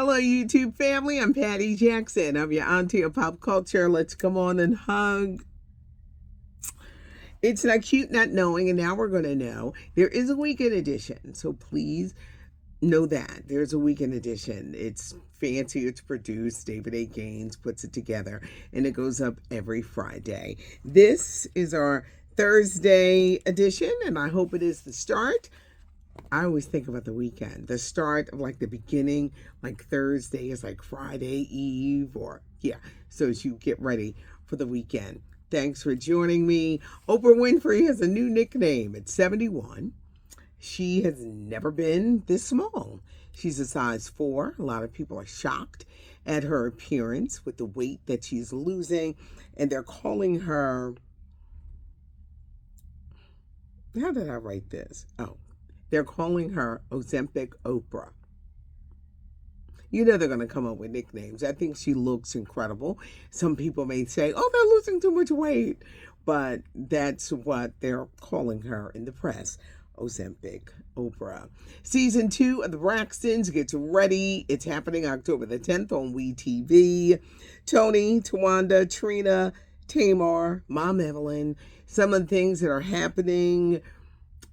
Hello, YouTube family. I'm Patty Jackson. I'm your auntie of pop culture. Let's come on and hug. It's not cute not knowing, and now we're going to know. There is a weekend edition, so please know that. There's a weekend edition. It's fancy, it's produced. David A. Gaines puts it together, and it goes up every Friday. This is our Thursday edition, and I hope it is the start. I always think about the weekend, the start of like the beginning, like Thursday is like Friday Eve, or so as you get ready for the weekend. Thanks for joining me. Oprah Winfrey has a new nickname at 71. She has never been this small. She's a size 4. A lot of people are shocked at her appearance with the weight that she's losing, and they're calling her, how did I write this? They're calling her Ozempic Oprah. You know they're going to come up with nicknames. I think she looks incredible. Some people may say, oh, they're losing too much weight. But that's what they're calling her in the press, Ozempic Oprah. Season 2 of the Braxtons gets ready. It's happening October the 10th on WeTV. Tony, Tawanda, Trina, Tamar, Mom Evelyn. Some of the things that are happening,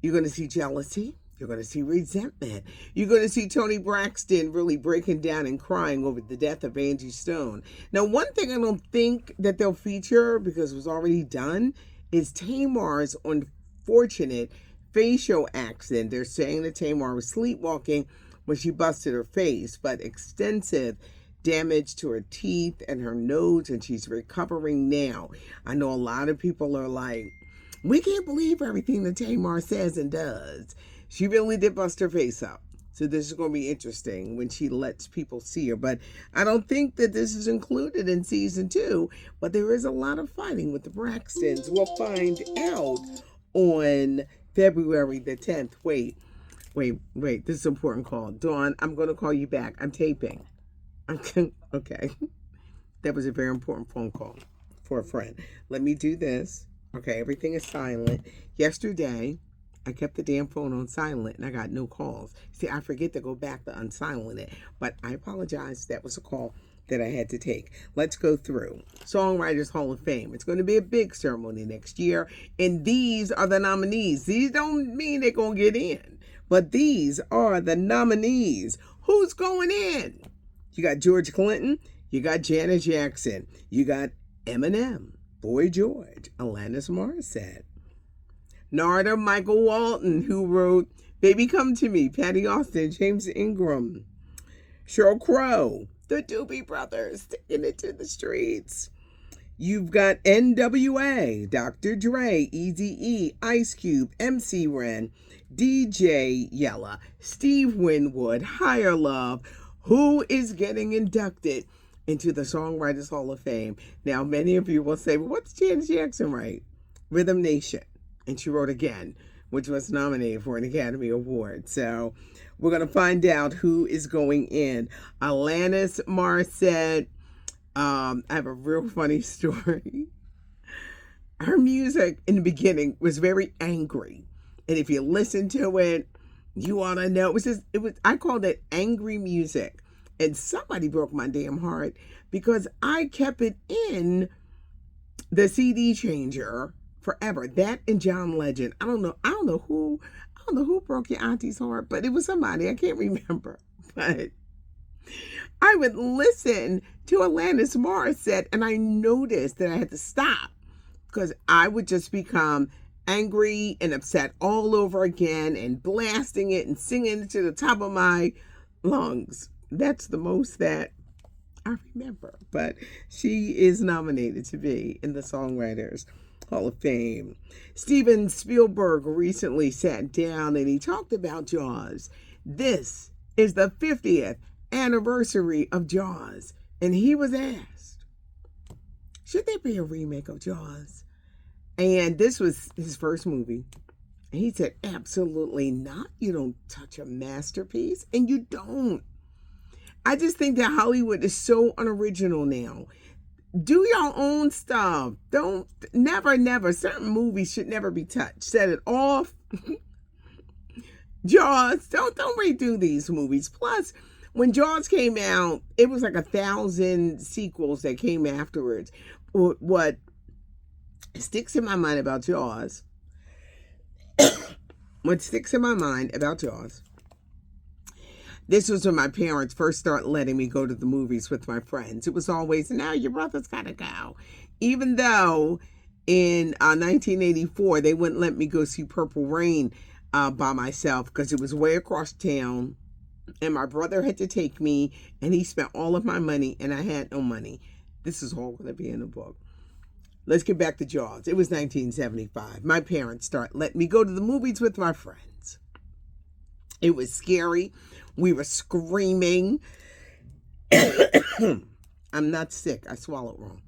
you're going to see jealousy. You're going to see resentment. You're going to see Tony Braxton really breaking down and crying over the death of Angie Stone. Now, one thing I don't think that they'll feature, because it was already done, is Tamar's unfortunate facial accident. They're saying that Tamar was sleepwalking when she busted her face, but extensive damage to her teeth and her nose, and she's recovering now. I know a lot of people are like, we can't believe everything that Tamar says and does. She really did bust her face up. So this is going to be interesting when she lets people see her. But I don't think that this is included in season 2. But there is a lot of fighting with the Braxtons. We'll find out on February the 10th. Wait. This is an important call. Dawn, I'm going to call you back. I'm taping. Okay. That was a very important phone call for a friend. Let me do this. Okay, everything is silent. Yesterday, I kept the damn phone on silent and I got no calls. See, I forget to go back to unsilent it, but I apologize. That was a call that I had to take. Let's go through. Songwriters Hall of Fame. It's going to be a big ceremony next year, and these are the nominees. These don't mean they're going to get in, but these are the nominees. Who's going in? You got George Clinton. You got Janet Jackson. You got Eminem, Boy George, Alanis Morissette, Narada Michael Walton, who wrote Baby Come to Me, Patty Austin, James Ingram, Sheryl Crow, the Doobie Brothers, taking it to the streets. You've got NWA, Dr. Dre, Eazy-E, Ice Cube, MC Ren, DJ Yella, Steve Winwood, Higher Love, who is getting inducted into the Songwriters Hall of Fame. Now, many of you will say, well, what's Janet Jackson write? Rhythm Nation. And she wrote Again, which was nominated for an Academy Award. So we're going to find out who is going in. Alanis Morissette. I have a real funny story. Her music in the beginning was very angry. And if you listen to it, you ought to know. I called it angry music. And somebody broke my damn heart because I kept it in the CD changer forever. That and John Legend. I don't know who broke your auntie's heart, but it was somebody. I can't remember. But I would listen to Alanis Morissette, and I noticed that I had to stop because I would just become angry and upset all over again and blasting it and singing it to the top of my lungs. That's the most that I remember. But she is nominated to be in the Songwriters Hall of Fame. Steven Spielberg recently sat down and he talked about Jaws. This is the 50th anniversary of Jaws. And he was asked, should there be a remake of Jaws? And this was his first movie. And he said, absolutely not. You don't touch a masterpiece. And you don't. I just think that Hollywood is so unoriginal now. Do your own stuff. Never. Certain movies should never be touched. Set it off. Jaws. Don't redo these movies. Plus, When Jaws came out, it was like 1,000 sequels that came afterwards. What sticks in my mind about Jaws, what sticks in my mind about Jaws, this was when my parents first started letting me go to the movies with my friends. It was always, now your brother's got to go. Even though in 1984, they wouldn't let me go see Purple Rain by myself because it was way across town. And my brother had to take me, and he spent all of my money, and I had no money. This is all going to be in the book. Let's get back to Jaws. It was 1975. My parents started letting me go to the movies with my friends. It was scary. We were screaming. I'm not sick. I swallowed wrong.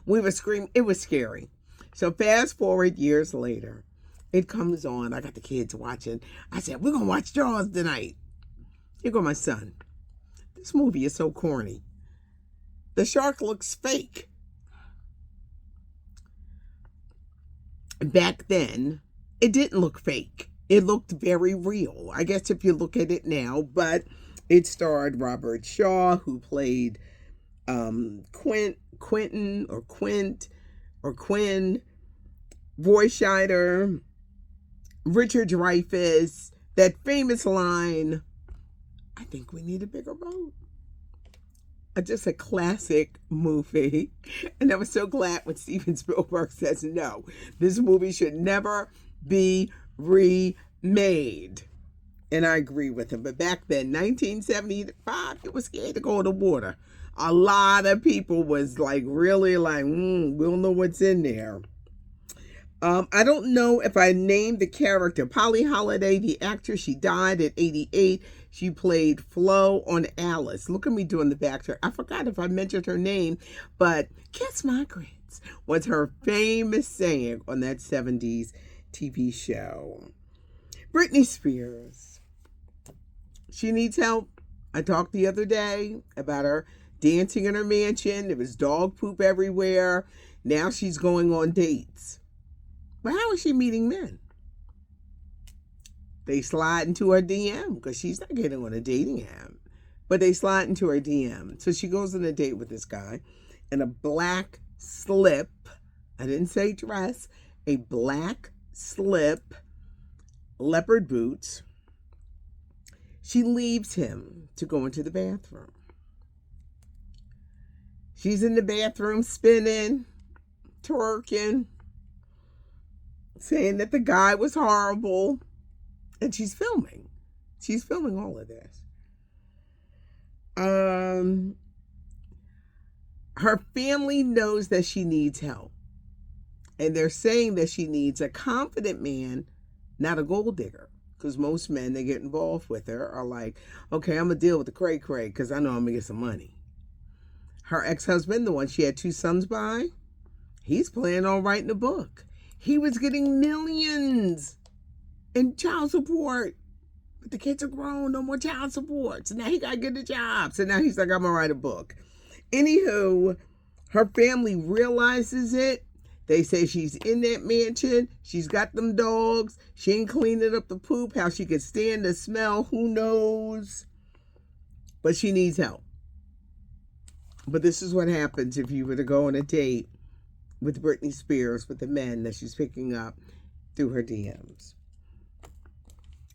We were screaming. It was scary. So fast forward years later, it comes on. I got the kids watching. I said, we're going to watch Jaws tonight. Here go my son. This movie is so corny. The shark looks fake. Back then, it didn't look fake. It looked very real. I guess if you look at it now, but it starred Robert Shaw, who played Quentin or Quint or Quinn, Roy Scheider, Richard Dreyfuss, that famous line, I think we need a bigger boat. Just a classic movie. And I was so glad when Steven Spielberg says, no, this movie should never be remade. And I agree with him. But back then, 1975, it was scared to go in the water. A lot of people was like, really like, we don't know what's in there. I don't know if I named the character. Polly Holliday, the actress, she died at 88. She played Flo on Alice. Look at me doing the back to her. I forgot if I mentioned her name, but kiss my grits was her famous saying on that 70s TV show. Britney Spears. She needs help. I talked the other day about her dancing in her mansion. There was dog poop everywhere. Now she's going on dates. But how is she meeting men? They slide into her DM because she's not getting on a dating app. But they slide into her DM. So she goes on a date with this guy in a black slip. I didn't say dress. A black slip, leopard boots. She leaves him to go into the bathroom. She's in the bathroom spinning, twerking, saying that the guy was horrible. And she's filming. She's filming all of this. Her family knows that she needs help. And they're saying that she needs a confident man, not a gold digger. Because most men that get involved with her are like, okay, I'm going to deal with the cray-cray because I know I'm going to get some money. Her ex-husband, the one she had 2 sons by, he's planning on writing a book. He was getting millions in child support. But the kids are grown, no more child support. So now he got to get a job. So now he's like, I'm going to write a book. Anywho, her family realizes it. They say she's in that mansion. She's got them dogs. She ain't cleaning up the poop. How she could stand the smell, who knows? But she needs help. But this is what happens if you were to go on a date with Britney Spears, with the men that she's picking up through her DMs.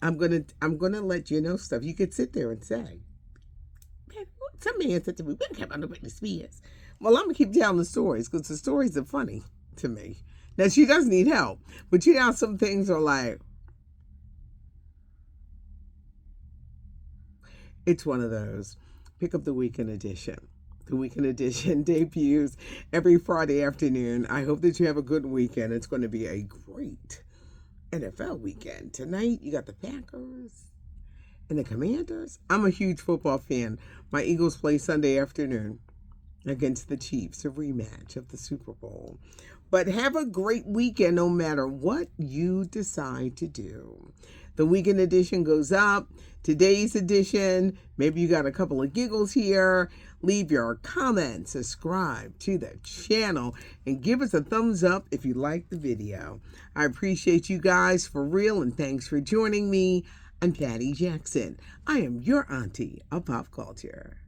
I'm gonna let you know stuff. You could sit there and say, man, some man said to me, we don't care about no Britney Spears. Well, I'm gonna keep telling the stories because the stories are funny to me. Now she does need help, but you know how some things are like, it's one of those. Pick up the weekend edition. The weekend edition debuts every Friday afternoon. I hope that you have a good weekend. It's going to be a great NFL weekend. Tonight, you got the Packers and the Commanders. I'm a huge football fan. My Eagles play Sunday afternoon against the Chiefs, a rematch of the Super Bowl. But have a great weekend no matter what you decide to do. The weekend edition goes up. Today's edition, maybe you got a couple of giggles here. Leave your comments, subscribe to the channel, and give us a thumbs up if you like the video. I appreciate you guys for real, and thanks for joining me. I'm Patty Jackson. I am your auntie of pop culture.